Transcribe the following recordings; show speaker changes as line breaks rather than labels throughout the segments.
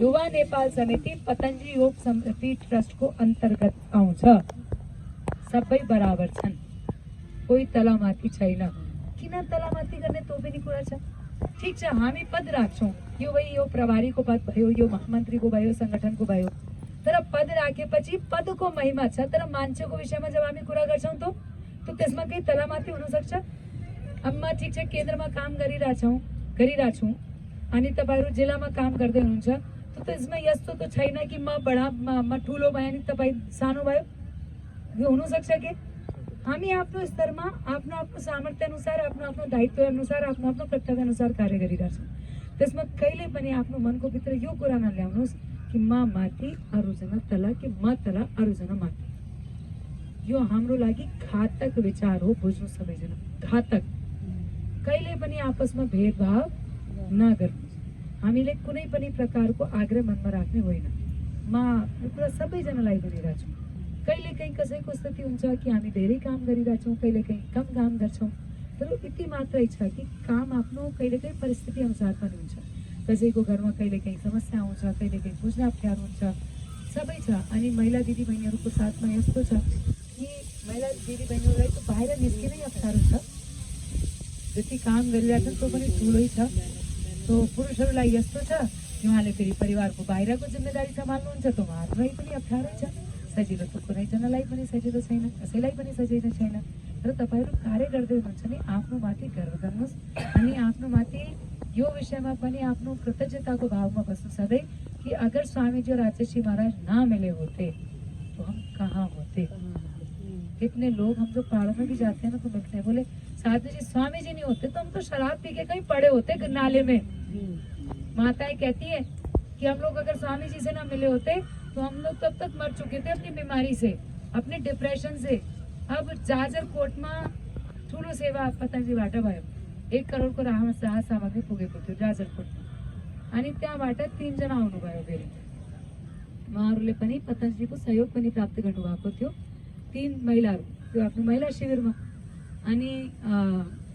યુવા નેપાળ સમિતિ પતંજલિ योग समिति ट्रस्ट को अंतर्गत आउँछ। सबै बराबर छन्, कोही तलामाथि छैन। किन तलामाथि गर्ने तो पनि कुरा छ। ठीक छ, हामी पद राख्छौं, यो भाइ यो प्रभारीको पद भयो, यो महामन्त्रीको भयो, संगठनको भयो, तर पद राखेपछि पदको महिमा छ। तर मान्छेको विषयमा जब हामी कुरा गर्छौं तो त्यसमा केही तलामाथि हुन सक्छ। अब म ठीक छ केन्द्रमा काम गरिरहेछु अनि तपाईहरु जिल्लामा काम गर्दै हुनुहुन्छ, तो त्यसमा यस्तो त छैन कि म ठुलो भए अनि तपाई सानो भयो। यो हुन सक्छ के हामी आफ्नो स्तरमा आफ्नो सामर्थ्य अनुसार आफ्नो दायित्व अनुसार आफ्नो कर्तव्य अनुसार कार्य गरिरहेछौं। त्यसमा कहिले पनि आफ्नो मनको भित्र यो कुरा नल्याउनुस् कि म माथि अरु जना तल कि म तल अरु जना माथि। यो हाम्रो लागि घातक विचार हो, बुझ्नु सबैजना, घातक। कहिले पनि आपसमा भेदभाव नगर्नु। हामीले कुनै पनि प्रकारको आग्रह मनमा राख्ने होइन। म यो कुरा सबैजनालाई भनिरहेछु। कहिलेकाहीँ कसैको स्थिति हुन्छ कि हामी धेरै काम गरिरहेछौँ, कहिलेकाहीँ कम काम गर्छौँ, तर यति मात्रै छ कि काम आफ्नो कहिलेकाहीँ परिस्थिति अनुसार पनि हुन्छ। कसैको घरमा कहिलेकाहीँ समस्या आउँछ, कहिलेकाहीँ बुझ्न अप्ठ्यारो हुन्छ, सबै छ। अनि महिला दिदीबहिनीहरूको साथमा यस्तो छ कि महिला दिदीबहिनीहरूलाई त बाहिर निस्किनै अप्ठ्यारो छ। जति काम गरिरहेछन् त्यो पनि ठुलै छ। तो पुरुषहरूलाई यस्तो छ उहाँले फेरि परिवारको बाहिरको जिम्मेदारी सम्हाल्नुहुन्छ, त उहाँहरूलाई पनि अप्ठ्यारो छ। सजिलो त कुनैजनालाई पनि सजिलो छैन, कसैलाई पनि सजिलो छैन। तर तपाईहरु कार्य गर्दै हुनुहुन्छ नि आफ्नो माथि गर्व गर्नुहोस् अनि आफ्नो माथि यो विषयमा पनि आफ्नो कृतज्ञताको भावमा बस्नु सधैँ कि अगर स्वामी जी और आचार्य महाराज ना मिले होते तो हम कहाँ होते। कितने लोग हम जो पहाड़ों में भी जाते हैं ना तो मिलते हैं, बोले साधु जी स्वामी जी नहीं होते तो हम तो शराब पी के कहीं पड़े होते नाले में। माताएं कहती है कि हम लोग अगर स्वामी जी से ना मिले होते तो हम लोग तब तक मर चुके थे अपनी बीमारी से, अपने डिप्रेशन से। अब जाजरकोट में ठूलो सेवा पतंजलि बाटा भयो, 1 करोड़ को राहत सामग्री पुगेको थियो जाजरकोटमा। अनि त्यहाँबाट 3 जना आउनुभयो फेरि। उहाँहरूले पनि पतंजलिको सहयोग पनि प्राप्त गर्नुभएको थियो। 3 महिलाहरू त्यो आफ्नो महिला शिविरमा। अनि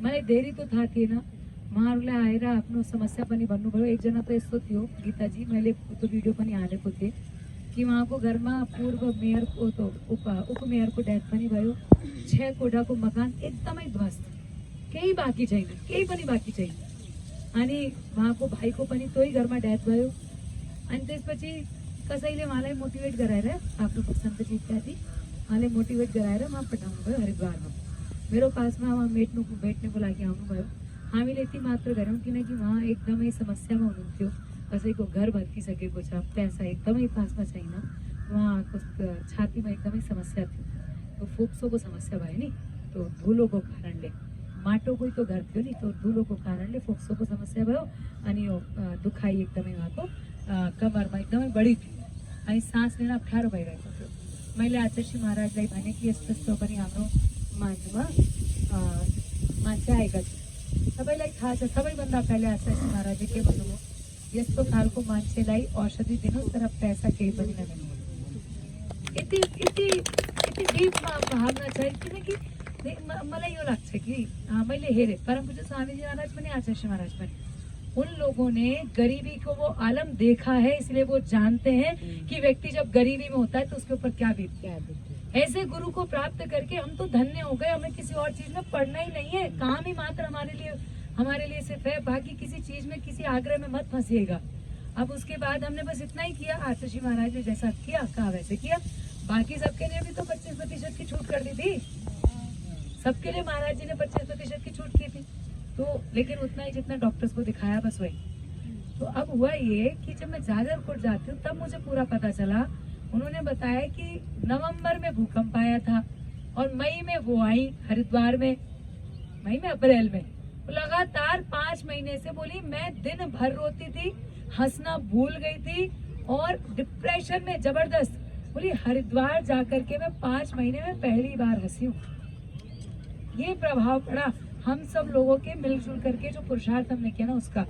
मलाई धेरै त थाहा थिएन। उहाँहरूले आएर आफ्नो समस्या पनि भन्नुभयो। एकजना त यस्तो थियो गीताजी, मैले त्यो भिडियो पनि हालेको थिएँ कि उहाँको घरमा पूर्व मेयरको तो उपमेयरको डेथ पनि भयो। 6 कोठाको मकान एकदमै ध्वस्त, केही बाँकी छैन, केही पनि बाँकी छैन। अनि उहाँको भाइको पनि त्यही घरमा डेथ भयो। अनि त्यसपछि कसैले उहाँलाई मोटिभेट गराएर आफ्नो सन्तजी इत्यादि उहाँले मोटिभेट गराएर उहाँ पठाउनु भयो हरिद्वारमा। मेरो पासमा उहाँ भेट्नको लागि आउनुभयो। हामीले यति मात्र गऱ्यौँ किनकि उहाँ एकदमै समस्यामा हुनुहुन्थ्यो। कसैको घर भत्किसकेको छ, पैसा एकदमै पासमा छैन, उहाँको छातीमा एकदमै समस्या थियो। तो फोक्सोको समस्या भयो नि, तो धुलोको कारणले, माटोकै तो घर थियो नि, तो धुलोको कारणले फोक्सोको समस्या भयो। अनि यो दुखाइ एकदमै उहाँको कमरमा एकदमै बढी थियो अनि सास लिन अप्ठ्यारो भइरहेको थियो। मैले आचार्य महाराजलाई भने कि यस्तो यस्तो पनि हाम्रो माझमा मान्छे आएका छन्। सबैलाई थाहा छ, सबैभन्दा पहिले आचार्य महाराजले के भन्नुभयो, यस्तो खालको मान्छेलाई औषधि दिनुहोस् तर पैसा केही पनि नदिनु। यति डीपमा भावना छ। किनकि मलाई यो लाग्छ कि मैले हेरेँ परम पूज्य स्वामीजी महाराज पनि आचार्य महाराज पनि, उन लोगों ने गरीबी को वो आलम देखा है, इसलिए वो जानते हैं कि व्यक्ति जब गरीबी में होता है तो उसके ऊपर क्या बीतती है। ऐसे गुरु को प्राप्त करके हम तो धन्य हो गए। हमें किसी और चीज में पढ़ना ही नहीं है, काम ही मात्र हमारे लिए सिर्फ है। बाकी किसी चीज में किसी आग्रह में मत फंसिएगा। अब उसके बाद हमने बस इतना ही किया, आचार्य महाराज ने जैसा किया कहा वैसे किया। बाकी सबके लिए भी तो 25% की छूट कर दी थी, सबके लिए महाराज जी ने 25% की छूट की थी। तो लेकिन उतना ही जितना डॉक्टर्स को दिखाया बस वही। तो अब हुआ ये कि जब मैं जाजरकोट जाती हूँ तब मुझे पूरा पता चला। उन्होंने बताया कि नवंबर में भूकंप आया था और मई में वो आई हरिद्वार में, मई में अप्रैल में लगातार 5 महीने से बोली मैं दिन भर रोती थी, हंसना भूल गई थी और डिप्रेशन में जबरदस्त। बोली हरिद्वार जाकर के मैं 5 महीने में पहली बार हंसी हूँ। ये प्रभाव पड़ा हम सब लोगों के मिलजुल करके जो पुरुषार्थ हमने किया ना उसका।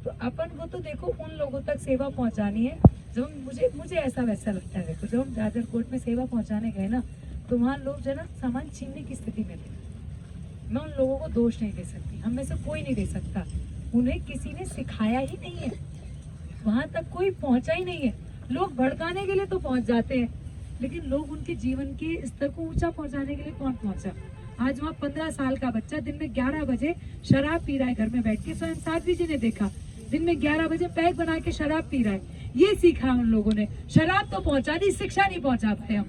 तो अपन को तो देखो उन लोगों तक सेवा पहुंचानी है। जब मुझे ऐसा वैसा लगता है। देखो जब हम जाजरकोट में सेवा पहुंचाने गए ना तो वहाँ लोग जो है ना सामान छीनने की स्थिति में थे। मैं उन लोगों को दोष नहीं दे सकती, हम में से कोई नहीं दे सकता, उन्हें किसी ने सिखाया ही नहीं है। वहां तक कोई पहुंचा ही नहीं है। लोग भड़काने के लिए तो पहुंच जाते हैं, लेकिन लोग उनके जीवन के स्तर को ऊंचा पहुंचाने के लिए कौन पहुंचा। आज वहाँ 15 साल का बच्चा दिन में 11 बजे शराब पी रहा है, घर में बैठ के। स्वयं साध्वी जी ने देखा, दिन में 11 बजे पैक बना के शराब पी रहा है। ये सीखा उन लोगों ने। शराब तो पहुंचा दी, शिक्षा नहीं पहुंचा पाए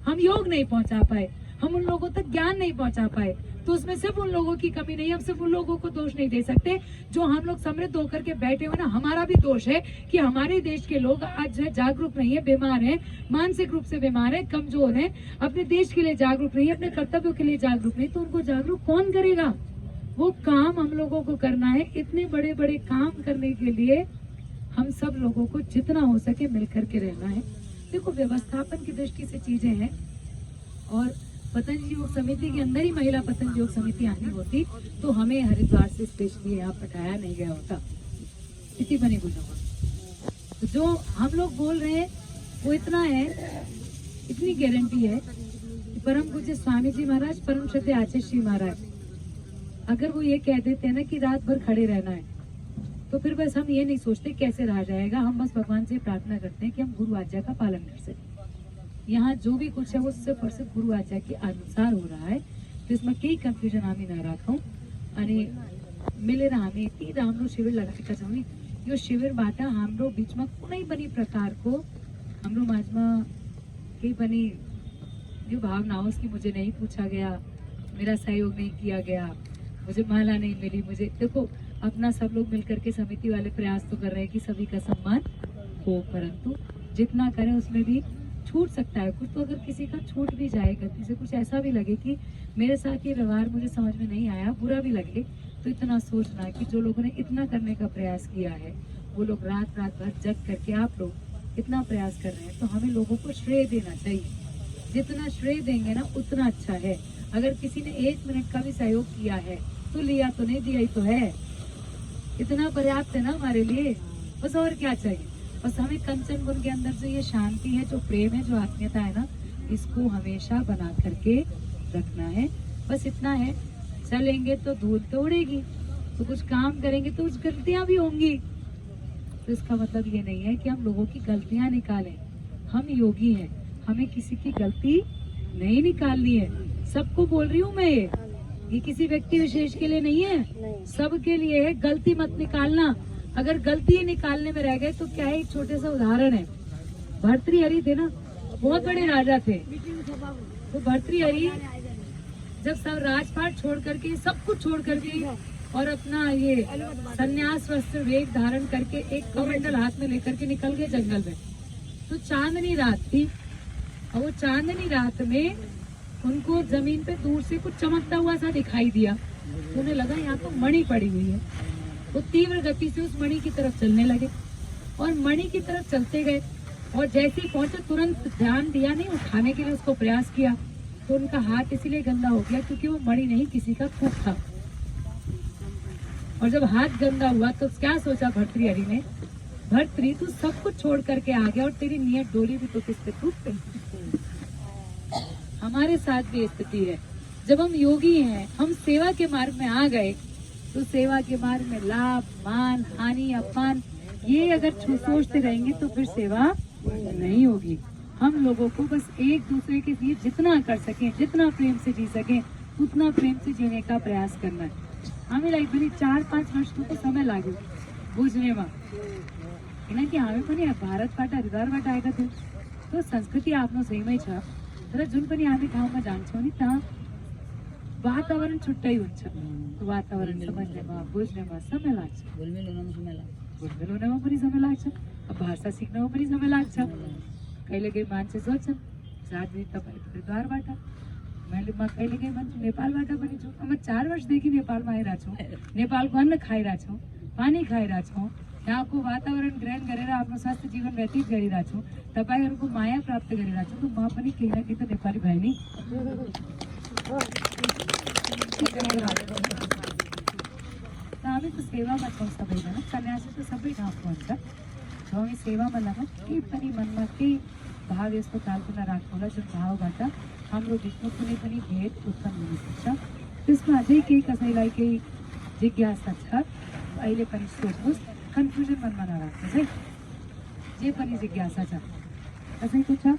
हम योग नहीं पहुंचा पाए, हम उन लोगों तक ज्ञान नहीं पहुंचा पाए। तो उसमें सिर्फ उन लोगों की कमी नहीं है, हम सिर्फ उन लोगों को दोष नहीं दे सकते जो हम लोग समृद्ध होकर के बैठे हुए ना। हमारा भी दोष है कि हमारे देश के लोग आज जागरूक नहीं है, बीमार हैं, मानसिक रूप से बीमार हैं, कमजोर हैं, अपने देश के लिए जागरूक नहीं है, अपने कर्तव्यों के लिए जागरूक नहीं। तो उनको जागरूक कौन करेगा? वो काम हम लोगों को करना है। इतने बड़े बड़े काम करने के लिए हम सब लोगों को जितना हो सके मिलकर के रहना है। देखो, व्यवस्थापन की दृष्टि से चीजें हैं, और पतंजलि योग समिति के अंदर ही महिला पतंजलि योग समिति आनी होती तो हमें हरिद्वार से स्पेशली यहाँ पठाया नहीं गया होता। इतनी बनी बुझा। तो जो हम लोग बोल रहे हैं वो इतना है, इतनी गारंटी है कि परम पूज्य स्वामी जी महाराज, परम श्रद्धेय आचार्य श्री महाराज, अगर वो ये कह देते हैं ना कि रात भर खड़े रहना है, तो फिर बस हम ये नहीं सोचते कैसे रहा जाएगा। हम बस भगवान से प्रार्थना करते हैं कि हम गुरु आज्ञा का पालन कर सकें। यहाँ जो भी कुछ है वो सिर्फ और सिर्फ गुरु आज्ञा के अनुसार हो रहा है, तो इसमें कई कन्फ्युजन आम्ही न राखूं અને મિલેરા અમે ती रामनो शिविर लगाएका छौं नि। यो शिविरबाट हाम्रो बीचमा कुनै पनि प्रकारको हाम्रो माझमा केही पनि यो भावना होस् कि मुझे नहीं पूछा गया, मेरा सहयोग नहीं किया गया, मुझे माला नहीं मिली। मुझे देखो, अपना सब लोग मिलकर के समिति वाले प्रयास तो कर रहे हैं कि सभी का सम्मान हो, परंतु जितना करें उसमें भी छूट सकता है कुछ। तो अगर किसी का छूट भी जाए, गलती से कुछ ऐसा भी लगे कि मेरे साथ ये व्यवहार मुझे समझ में नहीं आया, बुरा भी लगे, तो इतना सोचना कि जो लोगों ने इतना करने का प्रयास किया है, वो लोग रात रात भर जग करके आप लोग इतना प्रयास कर रहे हैं, तो हमें लोगों को श्रेय देना चाहिए। जितना श्रेय देंगे ना उतना अच्छा है। अगर किसी ने 1 मिनट का भी सहयोग किया है तो लिया तो नहीं, दिया ही तो है, इतना पर्याप्त है ना हमारे लिए। बस और क्या चाहिए? बस हमें कंचन गुण के अंदर जो ये शांति है, जो प्रेम है, जो आत्मीयता है ना, इसको हमेशा बना करके रखना है। बस इतना है। चलेंगे तो धूल तो उड़ेगी, तो कुछ काम करेंगे तो कुछ गलतियां भी होंगी। तो इसका मतलब ये नहीं है कि हम लोगों की गलतियां निकालें। हम योगी हैं, हमें किसी की गलती नहीं निकालनी है। सबको बोल रही हूँ मैं, ये किसी व्यक्ति विशेष के लिए नहीं है, सबके लिए है। गलती मत निकालना। अगर गलती निकालने में रह गए तो क्या है, एक छोटे सा उदाहरण है। भर्तृहरि थे ना, बहुत बड़े राजा थे। तो भर्तृहरि जब सब राजपाट छोड़ करके, सब कुछ छोड़ करके और अपना ये संन्यास वस्त्र वेग धारण करके एक कमंडल हाथ में लेकर के निकल गए जंगल में। तो चांदनी रात थी, और वो चांदनी रात में उनको जमीन पे दूर से कुछ चमकता हुआ सा दिखाई दिया। तो उन्हें लगा यहाँ तो मणि पड़ी हुई है। वो तीव्र गति से उस मणि की तरफ चलने लगे, और मणि की तरफ चलते गए, और जैसे ही पहुंचे तुरंत ध्यान दिया नहीं, उठाने के लिए उसको प्रयास किया। तो उनका हाथ इसीलिए गंदा हो गया क्योंकि वो मणि नहीं, किसी का खूब था। और जब हाथ गंदा हुआ तो क्या सोचा भर्तृहरि ने, भर्तृ तू सब कुछ छोड़ करके आ गया और तेरी नियत डोली भी तो किस पे टूट गई। हमारे साथ भी स्थिति है। जब हम योगी हैं, हम सेवा के मार्ग में आ गए, तो सेवा के मार्ग में लाभ, मान, हानि, अपमान, ये अगर सोचते रहेंगे तो फिर सेवा नहीं होगी। हम लोगों को बस एक दूसरे के लिए जितना कर सकें, जितना प्रेम से जी सकें, उतना प्रेम से जीने का प्रयास करना है। हमें लाइक बनी 4-5 वर्ष तो समय लाग्यो बुझनेमा, એનાથી હવે पनि ભારત પાટા હરિદ્વાર પાટા આવ્યા થયું તો સંસ્કૃતિ આપનો સેમ જ છે। तर जुन पनि हामी ठाउँमा जान्छौँ नि, त्यहाँ वातावरण छुट्टै हुन्छ। वातावरण समझनेमा, बुझ्नेमा समय लाग्छ, घुलमिल हुनमा पनि समय लाग्छ, भाषा सिक्नमा पनि समय लाग्छ। कहिलेकाहीँ मान्छे सोध्छन् साथी तपाईँ हरिद्वारबाट, मैले म कहिलेकाहीँ भन्छु नेपालबाट पनि छु। म 4 वर्षदेखि नेपालमा आइरहेको छु, नेपालको अन्न खाइरहेको छु, पानी खाइरहेको छु, यहाँको वातावरण ग्रहण गरेर आफ्नो स्वास्थ्य जीवन व्यतीत गरिरहेको छु, तपाईँहरूको माया प्राप्त गरिरहेको छु। त म पनि केही न केही त नेपाली भए नि। हामी त सेवामा छौँ सबैजना, सन्यासी त सबै ठाउँको हुन्छ। हामी सेवामा लगाउँ, केही पनि मनमा केही भाव यस्तो खालको नराख्नु होला जुन भावबाट हाम्रो बिचमा कुनै पनि भेद उत्पन्न हुन सक्छ। त्यसमा अझै केही कसैलाई केही जिज्ञासा छ अहिले पनि सोध्नुहोस्। कन्फ्युजन मनमा नराख्नुहोस् है, जे पनि जिज्ञासा छ कसैको छ